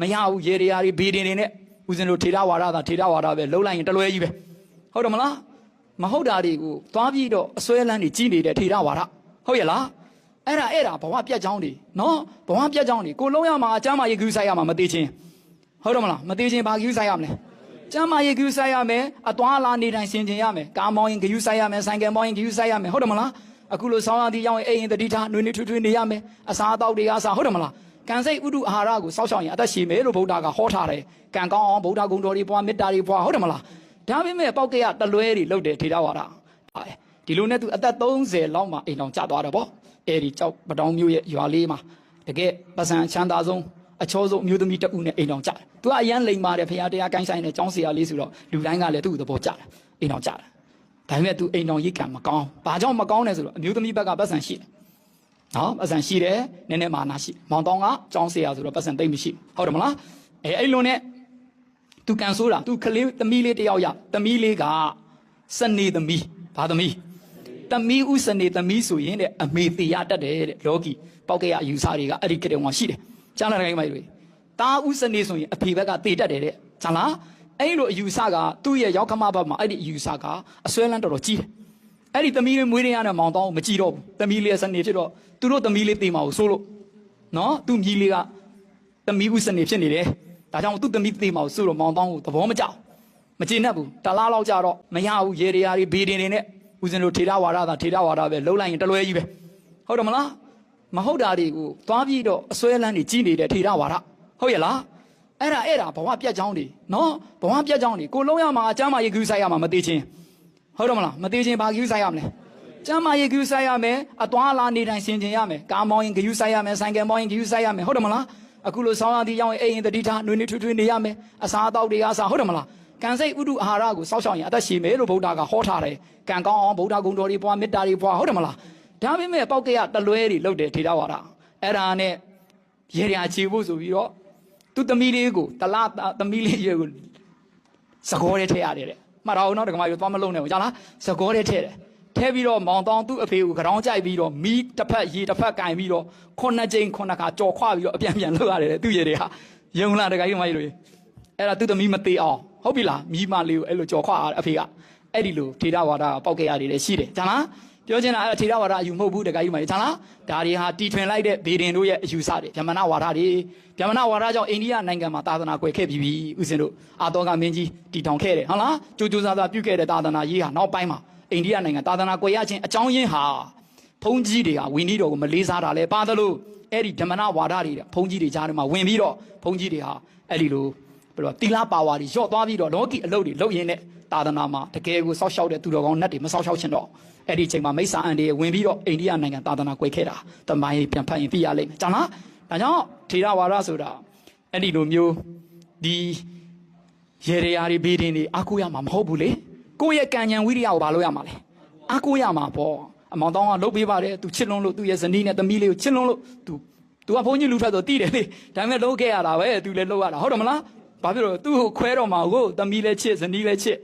မရဘူးရေတွေဘေးတင်နေနဲ့ဦးဇင်းတို့ထေရဝါဒသာထေရဝါဒပဲလုံးလိုက်ရင်တလွဲကြီးပဲဟုတ်တယ်မလားမဟုတ်တာတွေကိုသွားပြီးတော့အစွဲလန်းတွေကြီးနေတဲ့ထေရဝါဒဟုတ်ရဲ့လားအဲ့ဒါဘဝပြတ်ကြောင်းတွေနော်ဘဝပြတ်ကြောင်းတွေကိုလုံးရမှာအကျမ်းမာရေးကူးဆိုင်ရမှာမသေးချင်းဟုတ်တယ်မလားမသေးချင်းဘာကူးဆိုင်ရမလဲကျမ်းမာရေးကူးဆိုင်ရမယ်အသွားလာနေတိုင်းဆင်ခြင်ရမယ်ကားမောင်းရင်ကူးဆိုင်ရမယ်ဆိုင်ကယ်မောင်းရင်ကူးဆိုင်ရမယ်ဟုတ်တယ်မလားအခုလိုဆောင်းရသည်ရောက်ရင်အိမ်ရင်တတိထားနှွေးနှွေးထွေးထွေးနေရမယ်အစာအသောက်တွေအစားဟုတ်တယ်မလားကံစိတ်ဥဒုအာဟာရကိုစောက်ရှောက်ရင်အသက်ရှည်မယ်လို့ဗုဒ္ဓကဟောထားတယ်ကံကောင်းအောင်ဗုဒ္ဓဂုဏ်တော်တွေပွားမေတ္တာတွေပွားဟုတ်တယ်မလားဒါပေမဲ့ပောက်ကရတလွဲတွေလုပ်တယ်ထေရဝါဒဒီလိုနဲ့သူအသက်30လောက်မှအိမ်တော်ကျသွားတယ်ပေါ့အဲဒီကြောက်ပတောင်မျိုးရဲ့ရွာလေးမှာတကယ်ပစံချမ်းသာဆုံးအချောဆုံးမျိုးသမီးတဦးနဲ့အိမ်တော်ကျတယ်သူကအရန်လိမ်ပါတယ်ဖရာတရားကိုင်းဆိုင်နဲ့ကျောင်းဆရာလေးဆိုတော့လူတိုင်းကလည်းသူ့သဘောကျတယ်အိမ်တော်ကျတယ်ဒါပေမဲ့သူအိမ်တော်ရိတ်ကံမကောင်းဘာကြောင့်မကောင်းလဲဆိုတော့အမျိုးသမီးဘက်ကပစံရှိတယ်နော်ပစံရှိတယ်နည်းနည်းမာနာရှိမောင်တောင်းကကျောင်းဆရာဆိုတော့ပစံသိမ့်မရှိဟုတ်တယ်မလားအဲ့လိုနဲ့သူကန်ဆိုးတာသူကလေးသမီးလေးတယောက်ရသမီးလေးကစနေသမီးဘာသမီးသမီးဥစနေသမီးဆိုရင်တဲ့အမေသေးရတတ်တယ်တဲ့လောကီပောက်ကရအယူဆတွေကအဲ့ဒီကတဲ့ဟောရှိတယ်ကြားလာတယ်ခိုင်းပါလေတာဥစနေဆိုရင်အဖေဘက်ကသေတတ်တယ်တဲ့ဇာလားအဲ့လိုအယူဆကသူ့ရဲ့ရောက်ခမဘက်မှာအဲ့ဒီအယူဆကအစွဲလန်းတော်တော်ကြီးတယ်အဲ့ဒီသမီးလေးမွေးရတဲ့မောင်တောင်းမကြည့်တော့ဘူးသမီးလေးစနေဖြစ်တော့သူတို့သမီးလေးသေမှာကိုဆိုးလို့နော်သူ့မြီးလေးကသမီးဥစနေဖြစ်နေတယ်ဒါကြောင့်သူ့သမီးသေမှာကိုဆိုးတော့မောင်တောင်းကိုသဘောမကျမကျေနပ်ဘူးတလားလောက်ကြတော့မရဘူးရေတွေဘေးတင်နေနဲ့ဦးဇင်းတို့ထေရဝါဒသာထေရဝါဒပဲလုံးလိုက်ရင်တလွဲကြီးပဲဟုတ်တယ်မလားမဟုတ်တာတွေကိုသွားပြီးတော့အစွဲလန်းတွေကြီးနေတဲ့ထေရဝါဒဟုတ်ရဲ့လားအဲ့ဒါဘဝပြတ်ကြောင်းတွေနော်ဘဝပြတ်ကြောင်းတွေကိုလုံးရမှာအကျမ်းမာရေးကူးဆိုင်ရမှာမသေးချင်းဟုတ်တယ်မလားမသေးချင်းဘာကူးဆိုင်ရမလဲကျမ်းမာရေးကူးဆိုင်ရမယ်အသွားလာနေတိုင်းဆင်ခြင်ရမယ်ကားမောင်းရင်ကူးဆိုင်ရမယ်ဆိုင်ကယ်မောင်းရင်ကူးဆိုင်ရမယ်ဟုတ်တယ်မလားအခုလိုဆောင်းရသည်ရောက်ရင်အိမ်ရင်တတိထားနှွေးနှွေးထွေးထွေးနေရမယ်အစာအသောက်တွေအစားဟုတ်တယ်မလားကံစိတ်ဥဒုအာဟာရကိုစောက်ရှောက်ရင်အသက်ရှည်မယ်လို့ဗုဒ္ဓကဟောထားတယ်ကံကောင်းအောင်ဗုဒ္ဓဂုဏ်တော်တွေပွားမေတ္တာတွေပွားဟုတ်တယ်မလားဒါပေမဲ့ပောက်ကရတလွဲတွေလုပ်တယ်ထေရဝါဒအဲ့ဒါနဲ့ရေရာချေဖို့ဆိုပြီးတော့သူသမီးလေးကိုတလားသမီးလေးရေကိုစကောထဲထည့်ရတယ်တဲ့မှတ်တော့နော်ဒကမကြီးသွားမလုံးနဲ့ကြားလားစကောထဲထည့်တယ်ထဲပြီးတော့မောင်တောင်းသူ့အဖေကိုကြောင်ကြိုက်ပြီးတော့မီးတစ်ဖက်ရေတစ်ဖက်ကင်ပြီးတော့9 ကြိမ်9 ခါကြော်ခွပြီးတော့အပြန်လှုပ်ရတယ်သူရေတွေကယုံလားဒကကြီးမကြီးတို့အဲ့ဒါသူ့သမီးမသေးအောင်ဟုတ်ပြီလားမိမလေးကိုအဲ့လိုကြော်ခွအဖေကအဲ့ဒီလိုထေရဝါဒပောက်ခဲ့ရတယ်လည်းရှိတယ်ဂျာလားပြောချင်တာအဲ့ထေရဝါဒအယူမဟုတ်ဘူးတခါကြီးမကြီးဂျာလားဒါတွေဟာတီထွင်လိုက်တဲ့ဗေဒင်တို့ရဲ့အယူဆတွေဗြဟ္မဏဝါဒတွေဗြဟ္မဏဝါဒကြောင့်အိန္ဒိယနိုင်ငံမှာသာသနာကွယ်ခဲ့ပြီးပြီဥစဉ်တို့အာတောကမင်းကြီးတည်ထောင်ခဲ့တယ်ဟုတ်လားကြိုးစားပြုခဲ့တဲ့သာသနာရေးဟာနောက်ပိုင်းမှာအိန္ဒိယနိုင်ငံသာသနာကွယ်ရခြင်းအကြောင်းရင်းဟာဘုန်းကြီးတွေကဝင်းကြီးတော်ကိုမလေးစားတာလဲပါသလိုအဲ့ဒီဗြဟ္မဏဝါဒတွေဘုန်းကြီးတွေကြားထဲမှာဝင်ပြီးတော့ဘုန်းကြီးတွေဟာအဲ့ဒီလိုတီလာပါဝါတွေရော့သွားပြီးတော့လောကီအလုပ်တွေလုပ်ရင်းနဲ့သာသနာမှာတကယ်ကိုစောက်ရှောက်တဲ့သူတော်ကောင်းနတ်တွေမစောက်ရှောက်ချင်တော့အဲ့ဒီအချိန်မှာမိစ္ဆာအန်တွေဝင်ပြီးတော့အိန္ဒိယနိုင်ငံသာသနာကွယ်ခဲ့တာတမိုင်းပြန်ဖတ်ရင်သိရလိမ့်မယ်။ကြောင့်လားဒါကြောင့်ထေရဝါဒဆိုတာအဲ့ဒီလိုမျိုးဒီရေတွေဘေးတင်တွေအားကိုးရမှာမဟုတ်ဘူးလေကိုယ့်ရဲ့ကံဉဏ်ဝိရိယကိုဘာလို့ရမှာလဲအားကိုးရမှာပေါ့အမောင်တောင်းကလုပ်ပေးပါတယ်သူချစ်လွန်းလို့သူ့ရဲ့ဇနီးနဲ့သမီးလေးကိုချစ်လွန်းလို့သူကဘုန်းကြီးလူထွက်ဆိုတည်တယ်လေဒါပေမဲ့လုပ်ခဲ့ရတာပဲသူလည်းလုပ်ရတာဟုတ်တယ်မလားဘာဖြစ်လို့သူ့ကိုခွဲတော့မှာကိုသမီးလည်းချစ်ဇနီးလည်းချစ်